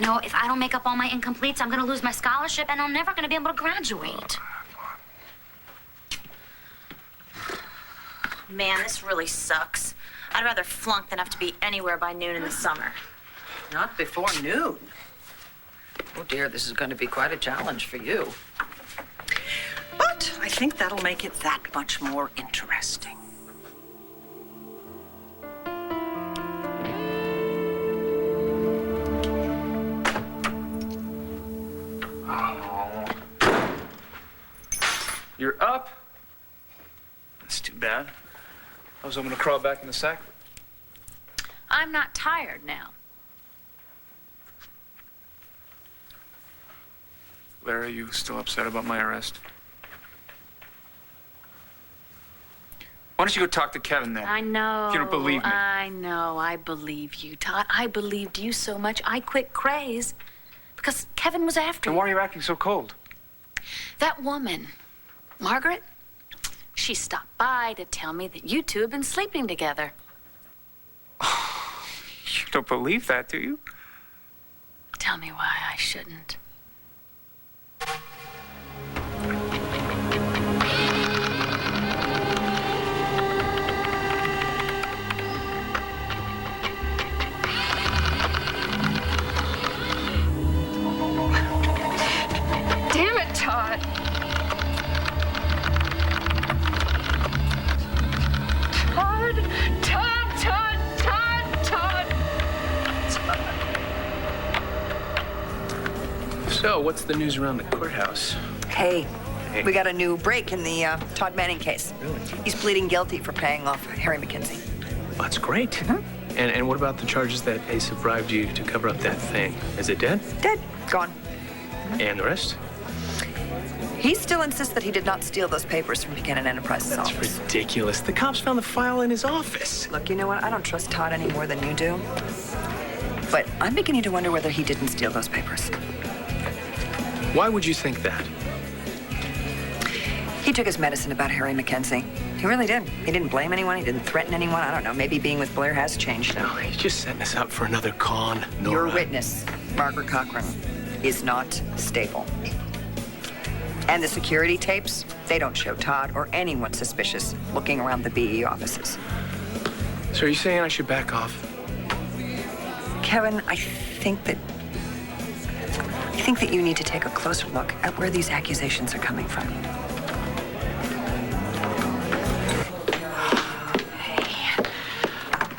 You know, if I don't make up all my incompletes, I'm going to lose my scholarship, and I'm never going to be able to graduate. Man, this really sucks. I'd rather flunk than have to be anywhere by noon in the summer. Not before noon. Oh, dear, this is going to be quite a challenge for you. But I think that'll make it that much more interesting. Oh. You're up? That's too bad. I was hoping to crawl back in the sack. I'm not tired now. Lara, are you still upset about my arrest? Why don't you go talk to Kevin then? I know. If you don't believe me. I know. I believe you, Todd. I believed you so much, I quit craze because Kevin was after Then you. why are you acting so cold? That woman, Margaret, she stopped by to tell me that you two have been sleeping together. You don't believe that, do you? Tell me why I shouldn't. Damn it, Todd. Todd. So, what's the news around the courthouse? Hey, we got a new break in the Todd Manning case. Really? He's pleading guilty for paying off Harry McKenzie. Well, that's great. Mm-hmm. And what about the charges that Ace have bribed you to cover up that thing? Is it dead? Dead. Gone. And the rest? He still insists that he did not steal those papers from Buchanan Enterprises' That's office. ridiculous. The cops found the file in his office. Look, you know what? I don't trust Todd any more than you do. But I'm beginning to wonder whether he didn't steal those papers. Why would you think that? He took his medicine about Harry McKenzie. He really did. He didn't blame anyone. He didn't threaten anyone. I don't know. Maybe being with Blair has changed him. No, he's just setting us up for another con, Nora. Your witness, Margaret Cochran, is not stable. And the security tapes, they don't show Todd or anyone suspicious looking around the BE offices. So are you saying I should back off? Kevin, I think that you need to take a closer look at where these accusations are coming from. Hey,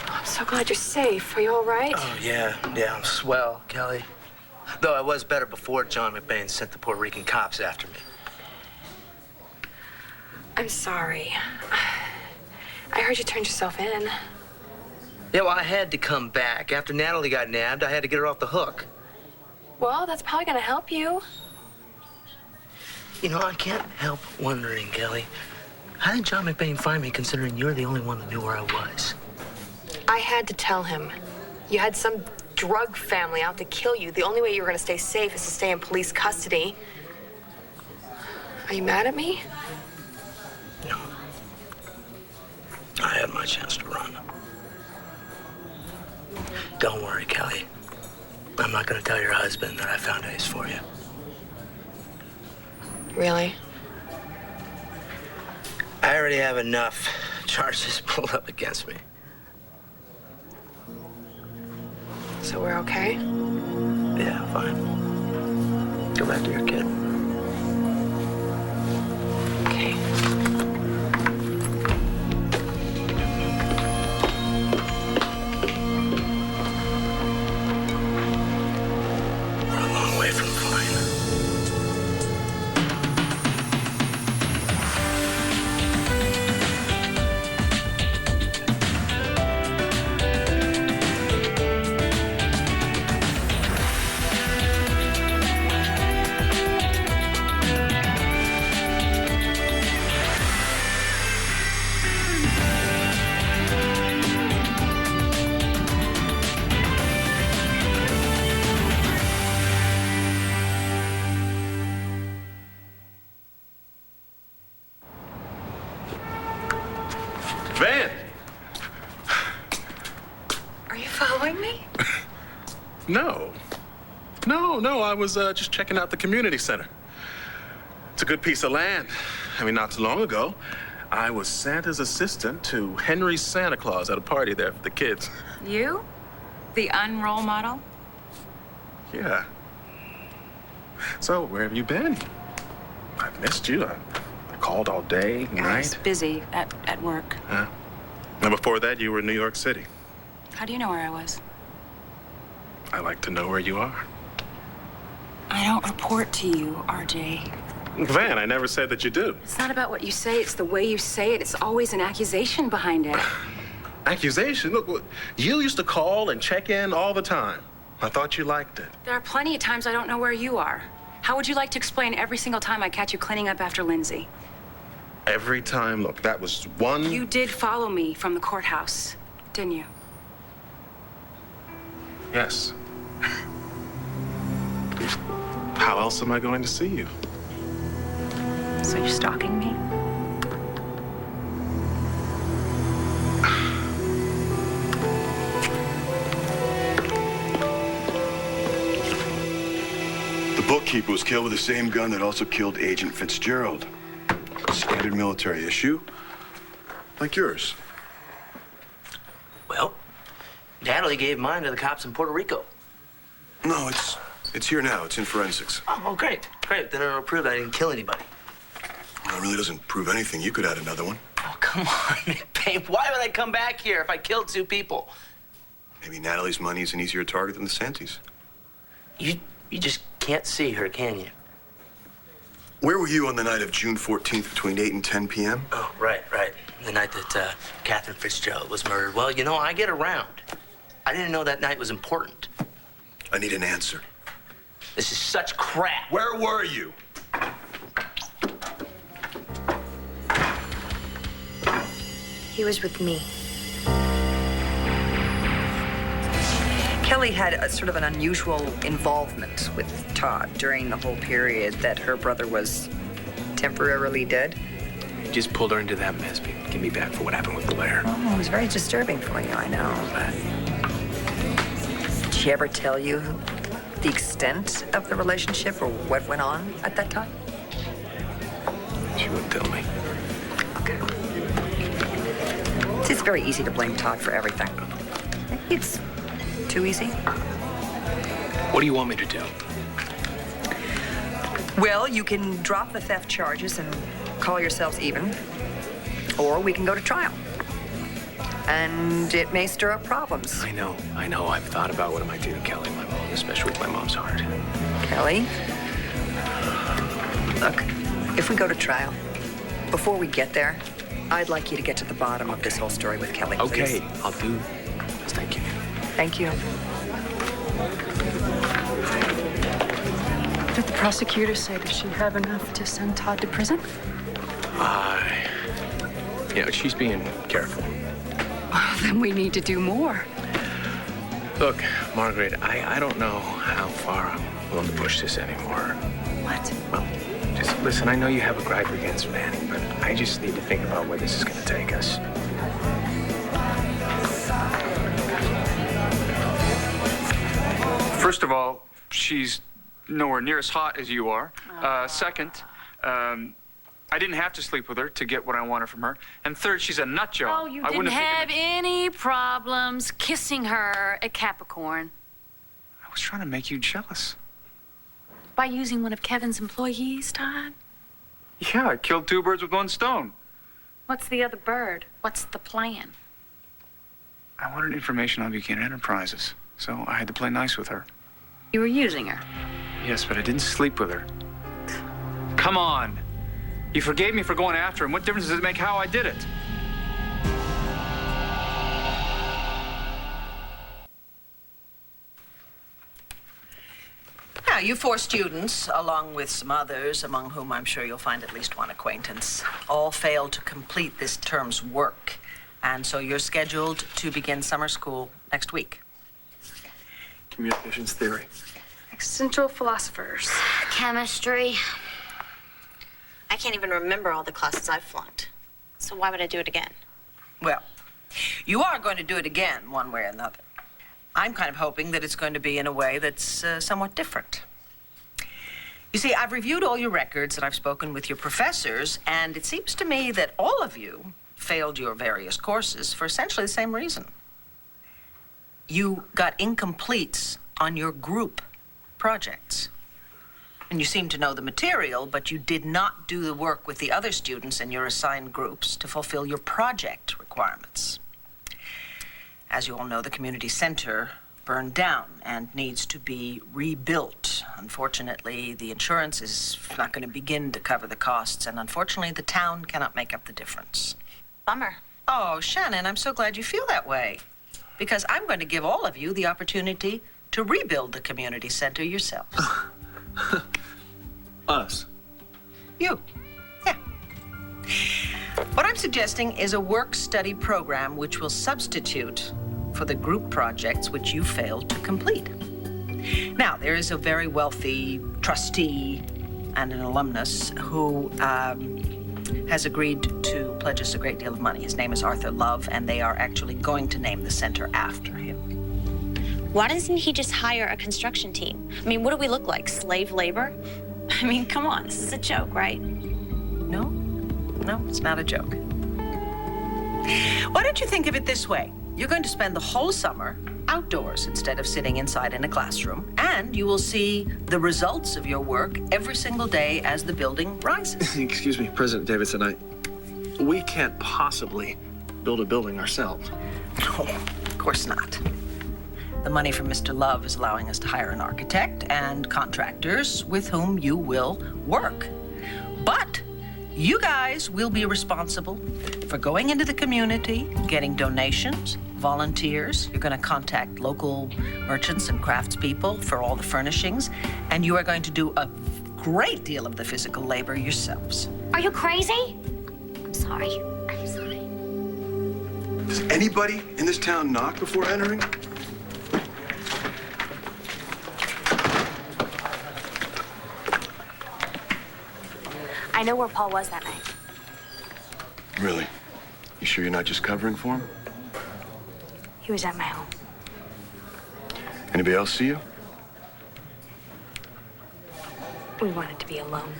I'm so glad you're safe. Are you all right? Oh, yeah, I'm swell, Kelly. Though I was better before John McBain sent the Puerto Rican cops after me. I'm sorry. I heard you turned yourself in. Yeah, well, I had to come back. After Natalie got nabbed, I had to get her off the hook. Well, that's probably gonna help you. You know, I can't help wondering, Kelly, how did John McBain find me, considering you're the only one that knew where I was? I had to tell him. You had some drug family out to kill you. The only way you were gonna stay safe is to stay in police custody. Are you mad at me? No. I had my chance to run. Don't worry, Kelly. I'm not gonna tell your husband that I found Ace for you. Really? I already have enough charges pulled up against me. So we're okay? Yeah, fine. Go back to your kid. Okay. We're a long way from fine. No, I was just checking out the community center. It's a good piece of land. I mean, not too long ago, I was Santa's assistant to Henry's Santa Claus at a party there for the kids. You? The unroll model? Yeah. So, where have you been? I've missed you. I called all day, I was night. busy at work. Huh? And before that, you were in New York City. How do you know where I was? I like to know where you are. I don't report to you, RJ. Van, I never said that you do. It's not about what you say, it's the way you say it. It's always an accusation behind it. Accusation? Look, you used to call and check in all the time. I thought you liked it. There are plenty of times I don't know where you are. How would you like to explain every single time I catch you cleaning up after Lindsay? Every time, look, that was one... You did follow me from the courthouse, didn't you? Yes. How else am I going to see you? So you're stalking me? The bookkeeper was killed with the same gun that also killed Agent Fitzgerald. Standard military issue, like yours. Well, Natalie gave mine to the cops in Puerto Rico. No, it's here now. It's in forensics. Oh, great. Then it'll prove I didn't kill anybody. Well, it really doesn't prove anything. You could add another one. Oh, come on, babe. Why would I come back here if I killed 2 people? Maybe Natalie's money's an easier target than the Santis. You just can't see her, can you? Where were you on the night of June 14th between 8 and 10 p.m.? Oh, right. The night that Catherine Fitzgerald was murdered. Well, you know, I get around. I didn't know that night was important. I need an answer. This is such crap. Where were you? He was with me. Kelly had a sort of an unusual involvement with Todd during the whole period that her brother was temporarily dead. You just pulled her into that mess. Get me back for what happened with Blair. Oh, it was very disturbing for you, I know. But did she ever tell you the extent of the relationship or what went on at that time? She wouldn't tell me. Okay. See, it's very easy to blame Todd for everything. It's too easy. What do you want me to do? Well, you can drop the theft charges and call yourselves even, or we can go to trial. And it may stir up problems. I know. I've thought about what I might do to Kelly, my mom, especially with my mom's heart. Kelly, look, if we go to trial, before we get there, I'd like you to get to the bottom of this whole story with Kelly, please. Okay, I'll do. Thank you. Thank you. Did the prosecutor say that she'd have enough to send Todd to prison? She's being careful. Well, then we need to do more. Look, Margaret, I don't know how far I'm willing to push this anymore. What? Well, just listen, I know you have a gripe against Manning, but I just need to think about where this is going to take us. First of all, she's nowhere near as hot as you are. Second, I didn't have to sleep with her to get what I wanted from her. And third, she's a nut job. Oh, you I didn't wouldn't have taken any problems kissing her at Capricorn I was trying to make you jealous. by using one of Kevin's employees, Todd. Yeah, I killed 2 birds with 1 stone. What's the other bird? What's the plan? I wanted information on Buchanan Enterprises, so I had to play nice with her. You were using her. Yes, but I didn't sleep with her. Come on. You forgave me for going after him. What difference does it make how I did it? Now, you 4 students, along with some others, among whom I'm sure you'll find at least one acquaintance, all failed to complete this term's work. And so you're scheduled to begin summer school next week. Communications theory. Existential philosophers. Chemistry. I can't even remember all the classes I've flunked. So why would I do it again? Well, you are going to do it again, one way or another. I'm kind of hoping that it's going to be in a way that's somewhat different. You see, I've reviewed all your records and I've spoken with your professors, and it seems to me that all of you failed your various courses for essentially the same reason. You got incompletes on your group projects. And you seem to know the material, but you did not do the work with the other students in your assigned groups to fulfill your project requirements. As you all know, the community center burned down and needs to be rebuilt. Unfortunately, the insurance is not going to begin to cover the costs, and unfortunately, the town cannot make up the difference. Bummer. Oh, Shannon, I'm so glad you feel that way, because I'm going to give all of you the opportunity to rebuild the community center yourselves. Us? You. Yeah. What I'm suggesting is a work-study program which will substitute for the group projects which you failed to complete. Now, there is a very wealthy trustee and an alumnus who has agreed to pledge us a great deal of money. His name is Arthur Love, and they are actually going to name the center after him. Why doesn't he just hire a construction team? I mean, what do we look like? Slave labor? I mean, come on, this is a joke, right? No, it's not a joke. Why don't you think of it this way? You're going to spend the whole summer outdoors instead of sitting inside in a classroom, and you will see the results of your work every single day as the building rises. Excuse me, President Davidson, we can't possibly build a building ourselves. No, of course not. The money from Mr. Love is allowing us to hire an architect and contractors with whom you will work. But you guys will be responsible for going into the community, getting donations, volunteers. You're going to contact local merchants and craftspeople for all the furnishings, and you are going to do a great deal of the physical labor yourselves. Are you crazy? I'm sorry. I'm sorry. Does anybody in this town knock before entering? I know where Paul was that night. Really? You sure you're not just covering for him? He was at my home. Anybody else see you? We wanted to be alone.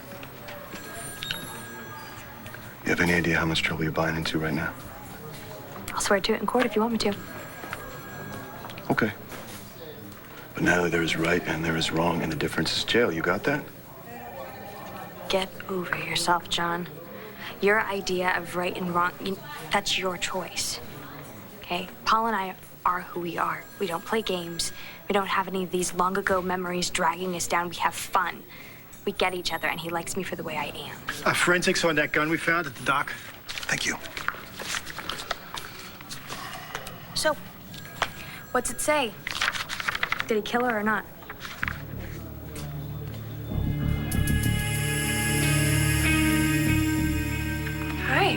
You have any idea how much trouble you're buying into right now? I'll swear to it in court if you want me to. Okay. But Natalie, there is right and there is wrong, and the difference is jail. You got that? Get over yourself, John. Your idea of right and wrong, that's your choice. Okay? Paul and I are who we are. We don't play games. We don't have any of these long ago memories dragging us down. We have fun. We get each other, and he likes me for the way I am. Forensics on that gun we found at the dock. Thank you. So, what's it say? Did he kill her or not? Hi.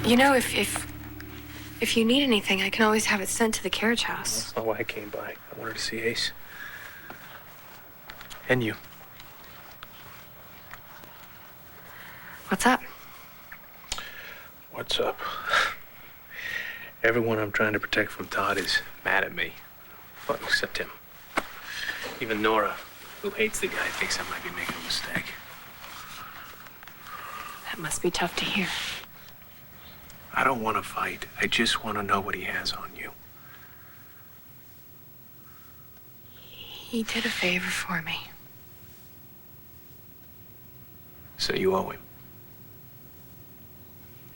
You know, if you need anything, I can always have it sent to the carriage house. That's not why I came by. I wanted to see Ace. And you. What's up? What's up? Everyone I'm trying to protect from Todd is mad at me. Well, except him. Even Nora, who hates the guy, thinks I might be making a mistake. That must be tough to hear. I don't want to fight. I just want to know what he has on you. He did a favor for me. So you owe him.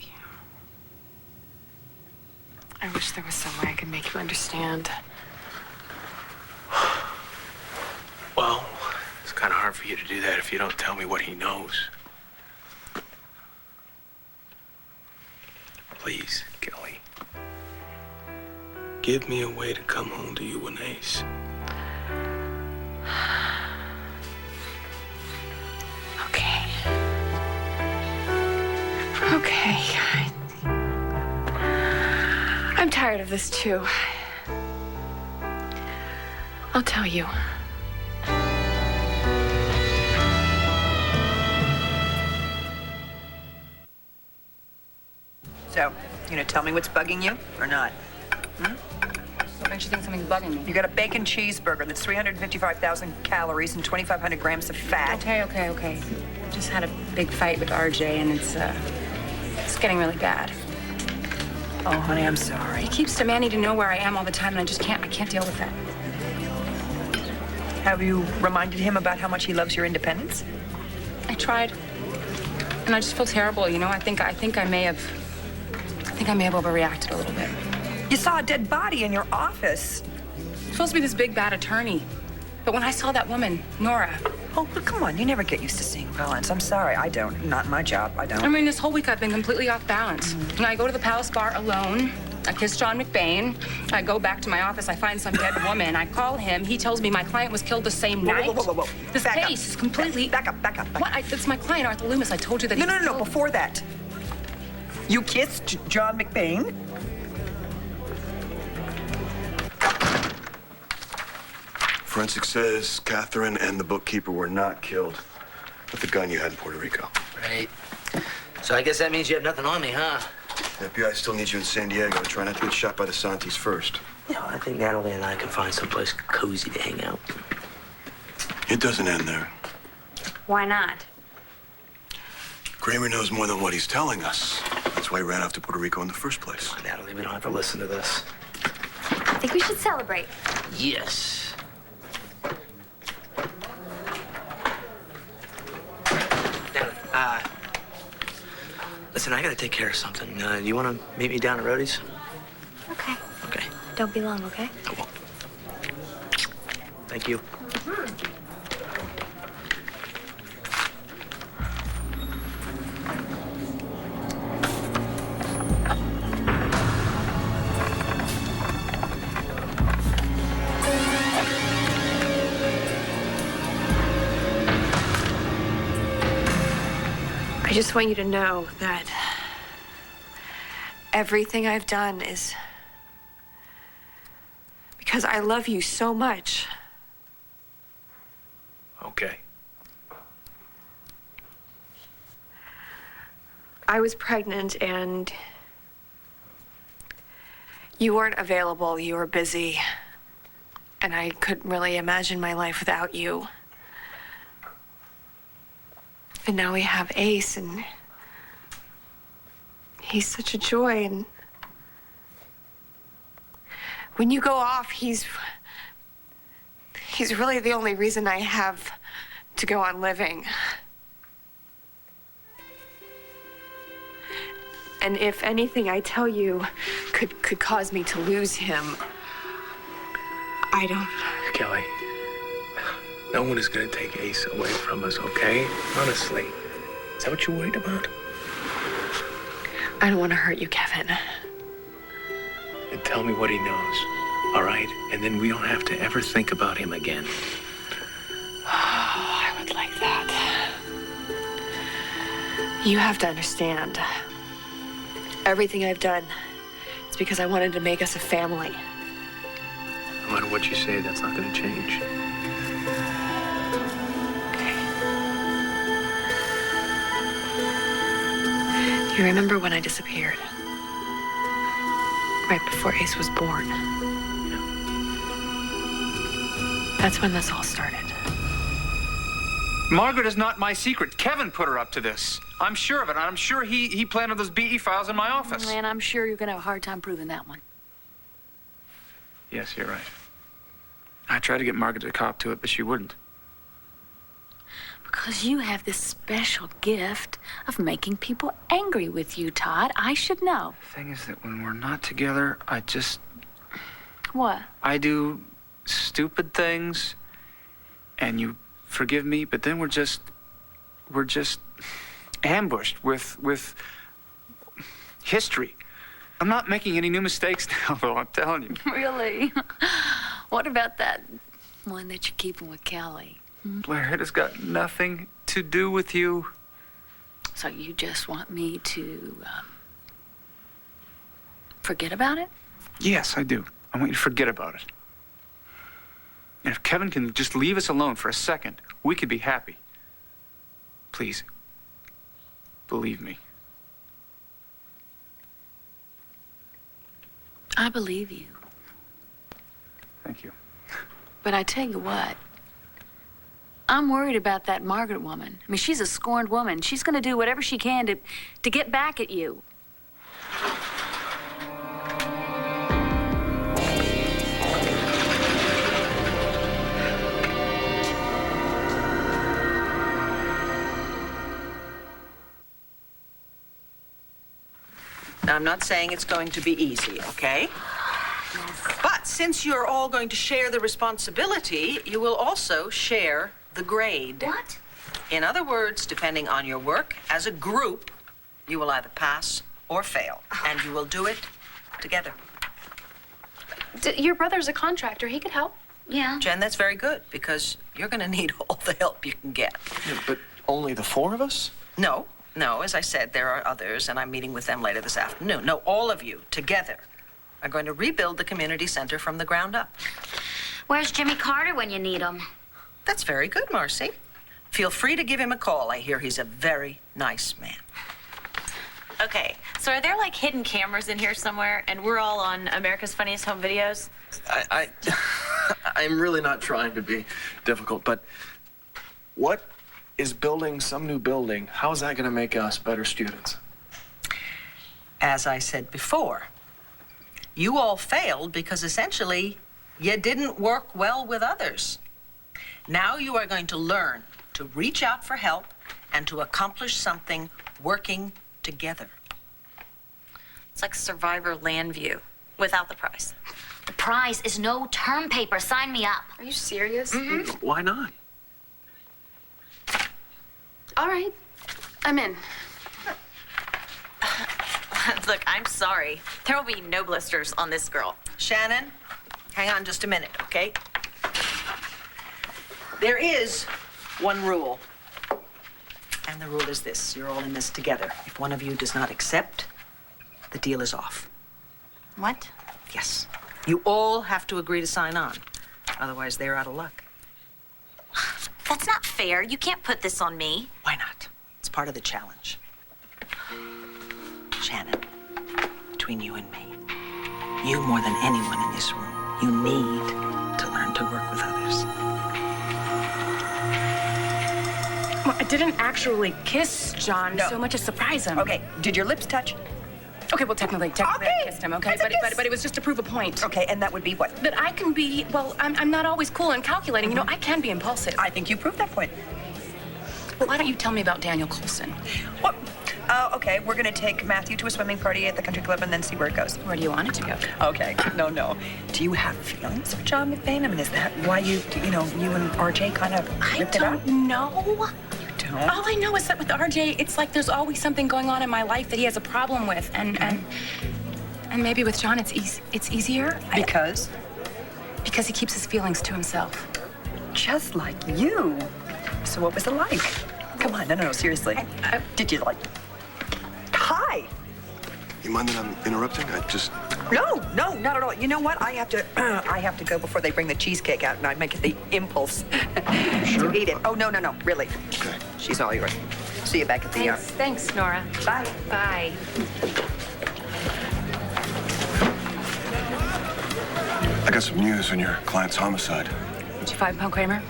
Yeah. I wish there was some way I could make him understand. Well, it's kind of hard for you to do that if you don't tell me what he knows. Please, Kelly. Give me a way to come home to you and Ace. Okay. Okay. I'm tired of this too. I'll tell you. So, you gonna tell me what's bugging you or not? What makes you think something's bugging me? You got a bacon cheeseburger that's 355,000 calories and 2,500 grams of fat. Okay. Just had a big fight with RJ, and it's getting really bad. Oh, honey, I'm sorry. He keeps demanding to know where I am all the time, and I can't deal with that. Have you reminded him about how much he loves your independence? I tried, and I just feel terrible. You know, I think I may have overreacted a little bit. You saw a dead body in your office. He's supposed to be this big bad attorney, but when I saw that woman, Nora. Oh, but come on, you never get used to seeing violence. I'm sorry, I don't. Not my job, I don't. I mean, this whole week I've been completely off balance. And I go to the Palace Bar alone. I kiss John McBain. I go back to my office. I find some dead woman. I call him. He tells me my client was killed the same night. Whoa. This case is completely... Back up. What? It's my client, Arthur Loomis. I told you that he was No. killed. Before that, you kissed John McBain? Forensic says Catherine and the bookkeeper were not killed with the gun you had in Puerto Rico. Right. So I guess that means you have nothing on me, huh? The FBI still needs you in San Diego. Try not to get shot by the Santis first. Yeah, I think Natalie and I can find someplace cozy to hang out. It doesn't end there. Why not? Kramer knows more than what he's telling us. That's why he ran off to Puerto Rico in the first place. Come on, Natalie, we don't have to listen to this. I think we should celebrate. Yes. Natalie, listen, I gotta take care of something. You wanna meet me down at Rhodey's? Okay. Okay. Don't be long, okay? I won't. Thank you. I just want you to know that everything I've done is because I love you so much. Okay. I was pregnant and you weren't available. You were busy. And I couldn't really imagine my life without you. And now we have Ace, and he's such a joy. And when you go off, he's really the only reason I have to go on living. And if anything I tell you could cause me to lose him, I don't... Kelly, no one is gonna take Ace away from us, okay? Honestly. Is that what you're worried about? I don't want to hurt you, Kevin. And tell me what he knows, all right? And then we don't have to ever think about him again. I would like that. You have to understand. Everything I've done is because I wanted to make us a family. No matter what you say, that's not gonna change. You remember when I disappeared? Right before Ace was born. Yeah. That's when this all started. Margaret is not my secret. Kevin put her up to this. I'm sure of it. I'm sure he planted those BE files in my office. And I'm sure you're going to have a hard time proving that one. Yes, you're right. I tried to get Margaret to cop to it, but she wouldn't. Because you have this special gift of making people angry with you, Todd. I should know. The thing is that when we're not together, What? I do stupid things, and you forgive me, but then we're just ambushed with history. I'm not making any new mistakes now, though, I'm telling you. Really? What about that one that you're keeping with Kelly? Blair, it has got nothing to do with you. So you just want me to forget about it? Yes, I do. I want you to forget about it. And if Kevin can just leave us alone for a second, we could be happy. Please, believe me. I believe you. Thank you. But I tell you what, I'm worried about that Margaret woman. I mean, she's a scorned woman. She's going to do whatever she can to get back at you. Now, I'm not saying it's going to be easy, okay? But since you're all going to share the responsibility, you will also share the grade. What? In other words, depending on your work as a group, you will either pass or fail, and you will do it together. Your brother's a contractor. He could help. Yeah. Jen, that's very good, because you're going to need all the help you can get. Yeah, but only the four of us? No, as I said, there are others, and I'm meeting with them later this afternoon. No, all of you, together, are going to rebuild the community center from the ground up. Where's Jimmy Carter when you need him? That's very good, Marcy. Feel free to give him a call. I hear he's a very nice man. Okay, so are there like hidden cameras in here somewhere and we're all on America's Funniest Home Videos? I'm really not trying to be difficult, but what is building some new building? How is that going to make us better students? As I said before, you all failed because essentially you didn't work well with others. Now you are going to learn to reach out for help and to accomplish something working together. It's like Survivor Land View without the prize. The prize is no term paper. Sign me up. Are you serious? Why not? All right. I'm in. Look, I'm sorry. There will be no blisters on this girl. Shannon, hang on just a minute, okay? There is one rule. And the rule is this. You're all in this together. If one of you does not accept, the deal is off. What? Yes. You all have to agree to sign on. Otherwise, they're out of luck. That's not fair. You can't put this on me. Why not? It's part of the challenge. Shannon, between you and me, you more than anyone in this room, you need to learn to work with others. Well, I didn't actually kiss John so much as surprise him. Okay, did your lips touch? Okay, well, technically I kissed him, okay? But it was just to prove a point. Okay, and that would be what? That I can be, well, I'm not always cool and calculating. You know, I can be impulsive. I think you proved that point. Well, why don't you tell me about Daniel Coulson? What? Okay, we're gonna take Matthew to a swimming party at the country club and then see where it goes. Where do you want it to go? Okay, no. Do you have feelings for John McBain? I mean, is that why you and RJ kind of ripped it up? I don't know. You don't? All I know is that with RJ, it's like there's always something going on in my life that he has a problem with, and maybe with John it's easier. Because? Because he keeps his feelings to himself. Just like you. So what was it like? Come on, no, seriously. Did you like? Hi. You mind that I'm interrupting? No, not at all. You know what? I have to go before they bring the cheesecake out, and I make the impulse to eat it. Oh, no, really. Okay. She's all yours. See you back at the Thanks, Nora. Bye. Bye. I got some news on your client's homicide. Did you find Punk Kramer?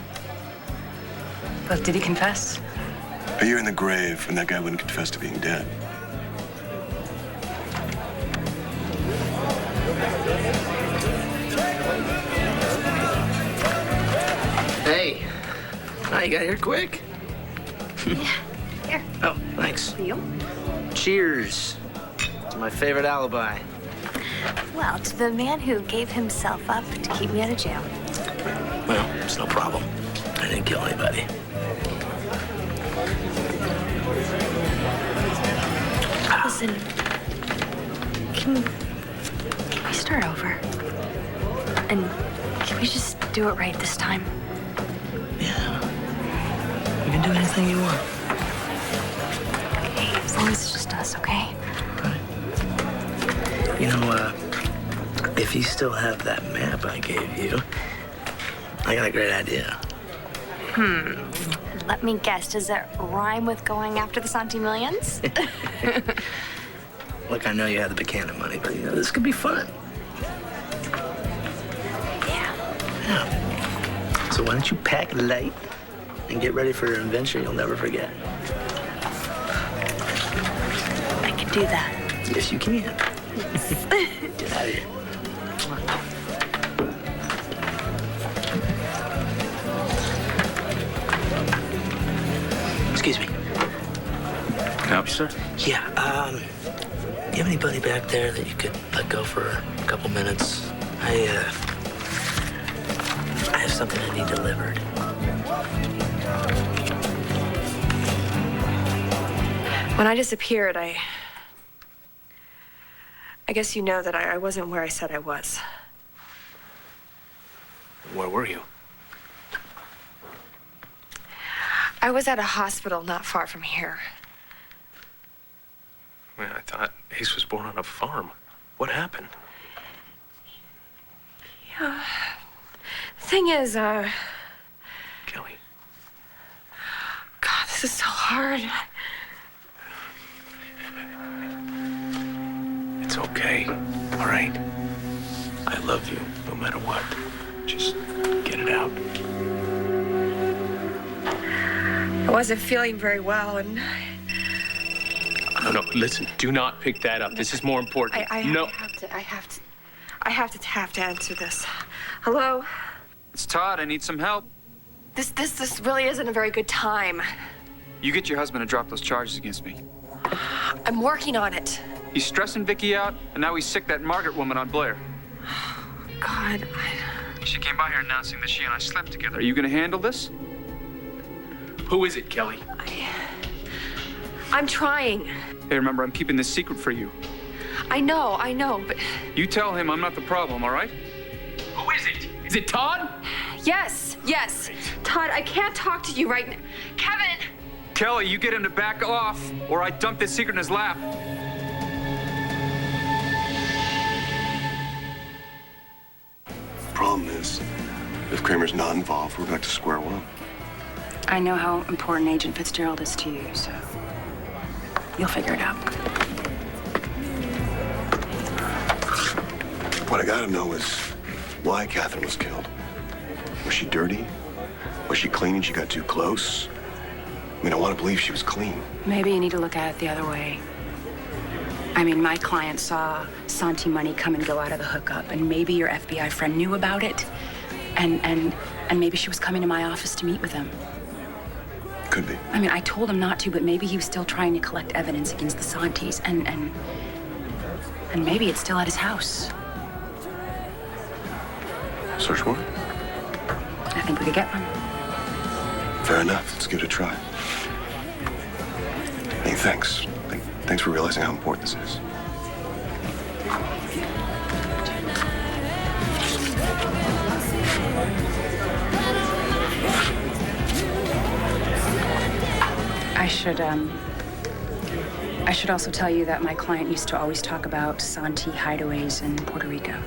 Well, did he confess? A year in the grave, and that guy wouldn't confess to being dead. Hey, you got here quick. Here. Oh, thanks. For you? Cheers. It's my favorite alibi. Well, to the man who gave himself up to keep me out of jail. Well, it's no problem. I didn't kill anybody. Listen, can we start over? And can we just do it right this time? Yeah. You can do anything you want. Okay, as long as it's just us, okay? Right. You know, if you still have that map I gave you, I got a great idea. Let me guess, does that rhyme with going after the Santi Millions? Look, I know you have the Buchanan money, but this could be fun. Yeah. So why don't you pack light and get ready for an adventure you'll never forget? I can do that. Yes, you can. Get out of here. Excuse me. Can I help you, sir? Yeah, do you have anybody back there that you could let go for a couple minutes? I have something I need delivered. When I disappeared, I guess you know that I wasn't where I said I was. Where were you? I was at a hospital not far from here. Well, I thought Ace was born on a farm. What happened? Yeah. The thing is, Kelly. God, this is so hard. It's okay, all right? I love you, no matter what. Just get it out. I wasn't feeling very well, and No, listen, do not pick that up. This is more important. I have to answer this. Hello? It's Todd. I need some help. This really isn't a very good time. You get your husband to drop those charges against me. I'm working on it. He's stressing Vicky out, and now he's sick that Margaret woman on Blair. God, She came by here announcing that she and I slept together. Are you gonna handle this? Who is it, Kelly? I'm trying. Hey, remember, I'm keeping this secret for you. I know, but You tell him I'm not the problem, all right? Who is it? Is it Todd? yes. Todd, I can't talk to you right now. Kevin! Kelly, you get him to back off, or I dump this secret in his lap. Problem is, if Kramer's not involved, we're back to square one. I know how important Agent Fitzgerald is to you, so you'll figure it out. What I gotta know is why Catherine was killed. Was she dirty? Was she clean and she got too close? I mean, I want to believe she was clean. Maybe you need to look at it the other way. I mean, my client saw Santi money come and go out of the hookup, and maybe your FBI friend knew about it, and maybe she was coming to my office to meet with him. Could be. I mean, I told him not to, but maybe he was still trying to collect evidence against the Santis, and maybe it's still at his house. Search warrant? I think we could get one. Fair enough. Let's give it a try. Hey, thanks. Thanks for realizing how important this is. I should also tell you that my client used to always talk about Santi hideaways in Puerto Rico.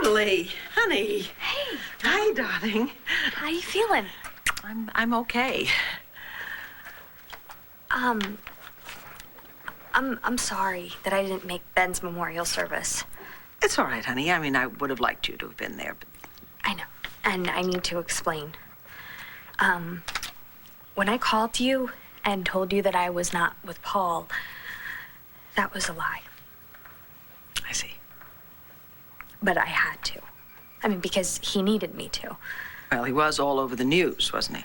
Natalie, honey. Hey. Hi, darling. How you feeling? I'm okay. I'm sorry that I didn't make Ben's memorial service. It's all right, honey. I mean, I would have liked you to have been there, but I know, and I need to explain. When I called you and told you that I was not with Paul, that was a lie. I see. But I had to. I mean, because he needed me to. Well, he was all over the news, wasn't he?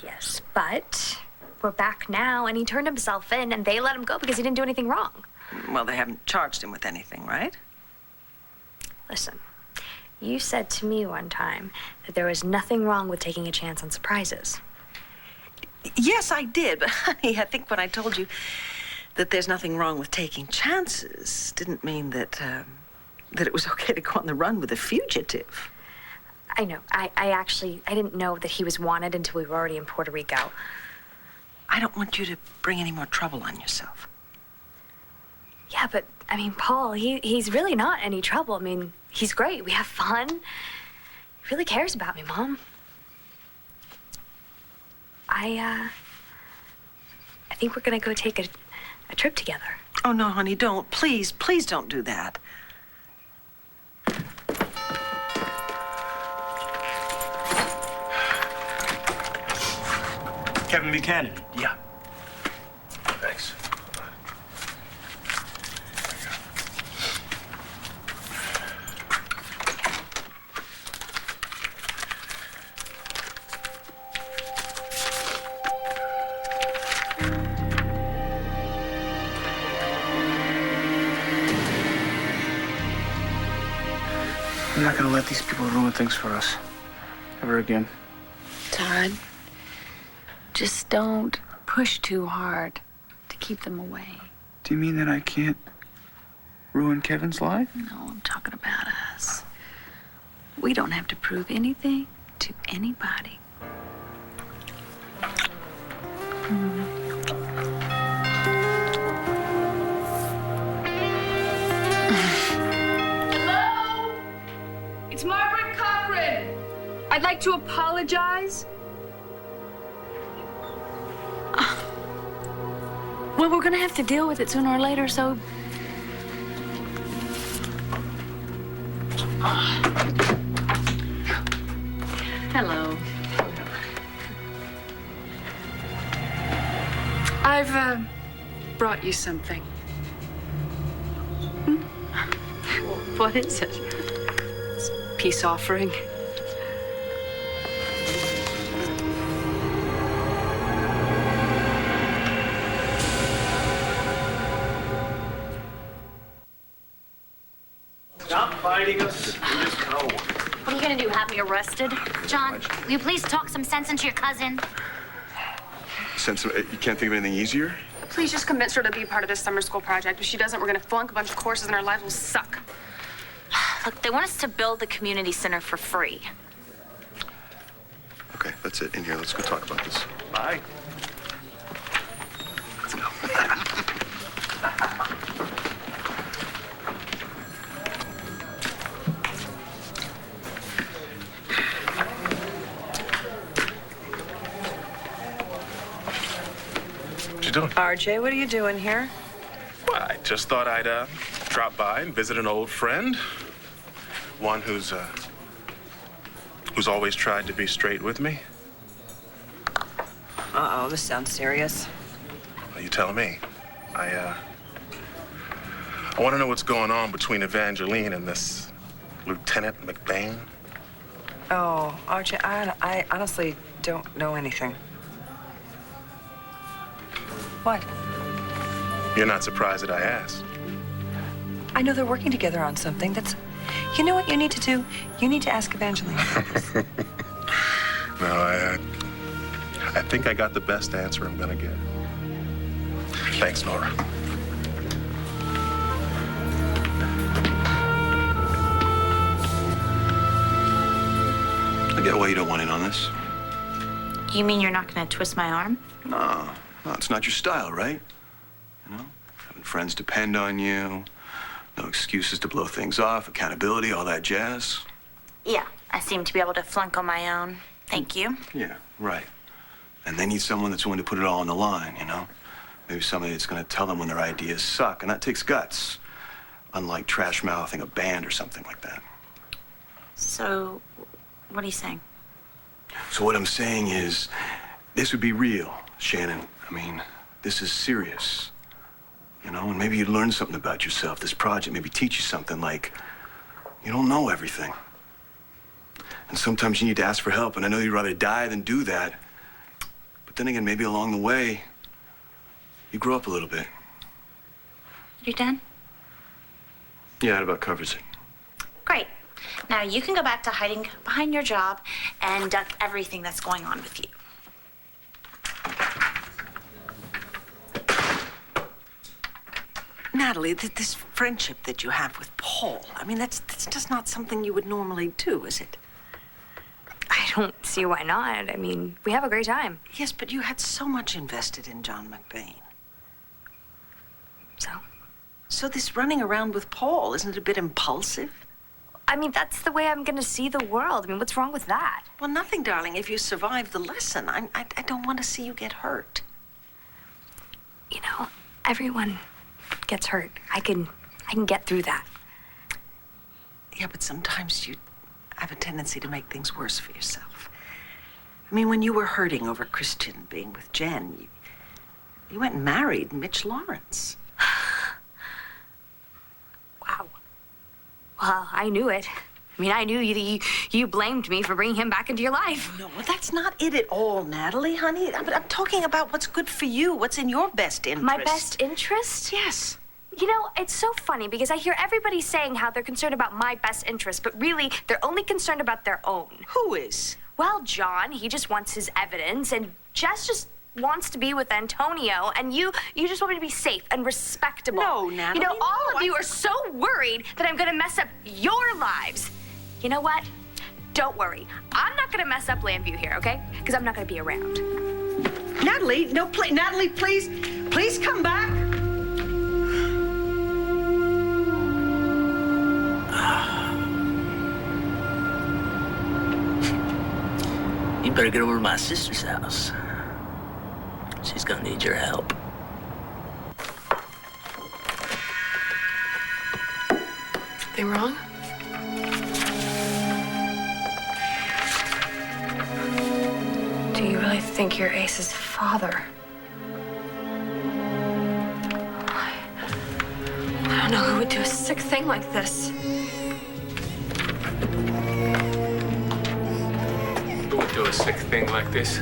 Yes, but we're back now, and he turned himself in, and they let him go because he didn't do anything wrong. Well, they haven't charged him with anything, right? Listen, you said to me one time that there was nothing wrong with taking a chance on surprises. Yes, I did, but honey, I think when I told you that there's nothing wrong with taking chances, didn't mean that it was okay to go on the run with a fugitive. I know. I didn't know that he was wanted until we were already in Puerto Rico. I don't want you to bring any more trouble on yourself. Yeah, but, I mean, Paul, he's really not any trouble. I mean, he's great. We have fun. He really cares about me, Mom. I think we're gonna go take a trip together. Oh, no, honey, don't. Please, please don't do that. Kevin Buchanan. Yeah. Thanks. I'm not gonna let these people ruin things for us. Ever again. Todd, just don't push too hard to keep them away. Do you mean that I can't ruin Kevin's life? No, I'm talking about us. We don't have to prove anything to anybody. Hello? It's Margaret Cochran. I'd like to apologize. Well, we're gonna have to deal with it sooner or later, so... Hello. I've brought you something. What is it? It's a peace offering. Stop fighting us. Just go. What are you gonna do, have me arrested? John, will you please talk some sense into your cousin? You can't think of anything easier? Please just convince her to be part of this summer school project. If she doesn't, we're gonna flunk a bunch of courses and our lives will suck. Look, they want us to build the community center for free. Okay, that's it. In here, let's go talk about this. Bye. Let's go. What you doing? RJ, what are you doing here? Well, I just thought I'd drop by and visit an old friend. One who's always tried to be straight with me. Uh-oh, this sounds serious. Well, you tell me. I want to know what's going on between Evangeline and this Lieutenant McBain. Oh, RJ, I honestly don't know anything. What? You're not surprised that I asked. I know they're working together on something. You know what you need to do? You need to ask Evangeline. No, I think I got the best answer I'm gonna get. Thanks, Nora. I get why you don't want in on this. You mean you're not gonna twist my arm? No, it's not your style, right? You know, having friends depend on you, no excuses to blow things off, accountability, all that jazz. Yeah, I seem to be able to flunk on my own. Thank you. Yeah, right. And they need someone that's willing to put it all on the line, you know? Maybe somebody that's going to tell them when their ideas suck, and that takes guts. Unlike trash-mouthing a band or something like that. So, what are you saying? So what I'm saying is, this would be real, Shannon. I mean, this is serious. You know, and maybe you'd learn something about yourself. This project maybe teach you something like, you don't know everything. And sometimes you need to ask for help, and I know you'd rather die than do that. But then again, maybe along the way, you grow up a little bit. You done? Yeah, that about covers it. Great. Now you can go back to hiding behind your job and duck everything that's going on with you. Natalie, this friendship that you have with Paul, I mean, that's just not something you would normally do, is it? I don't see why not. I mean, we have a great time. Yes, but you had so much invested in John McBain. So? So this running around with Paul, isn't it a bit impulsive? I mean, that's the way I'm gonna see the world. I mean, what's wrong with that? Well, nothing, darling. If you survive the lesson, I don't want to see you get hurt. You know, everyone gets hurt, I can get through that. Yeah, but sometimes you have a tendency to make things worse for yourself. I mean, when you were hurting over Christian being with Jen, you went and married Mitch Lawrence. Wow. Well, I knew it. I mean, I knew you blamed me for bringing him back into your life. No, that's not it at all, Natalie, honey. I'm talking about what's good for you, what's in your best interest. My best interest? Yes. You know, it's so funny because I hear everybody saying how they're concerned about my best interest, but really, they're only concerned about their own. Who is? Well, John, he just wants his evidence, and Jess just wants to be with Antonio, and you just want me to be safe and respectable. No, Natalie, You know, all no, of you are so worried that I'm gonna mess up your lives. You know what? Don't worry. I'm not gonna mess up Lambview here, okay? Because I'm not gonna be around. Natalie, no, Natalie, please come back. You better get over to my sister's house. She's gonna need your help. Anything wrong? Do you really think you're Ace's father? I don't know who would do a sick thing like this. Who would do a sick thing like this?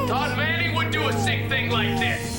Todd Manning would do a sick thing like this.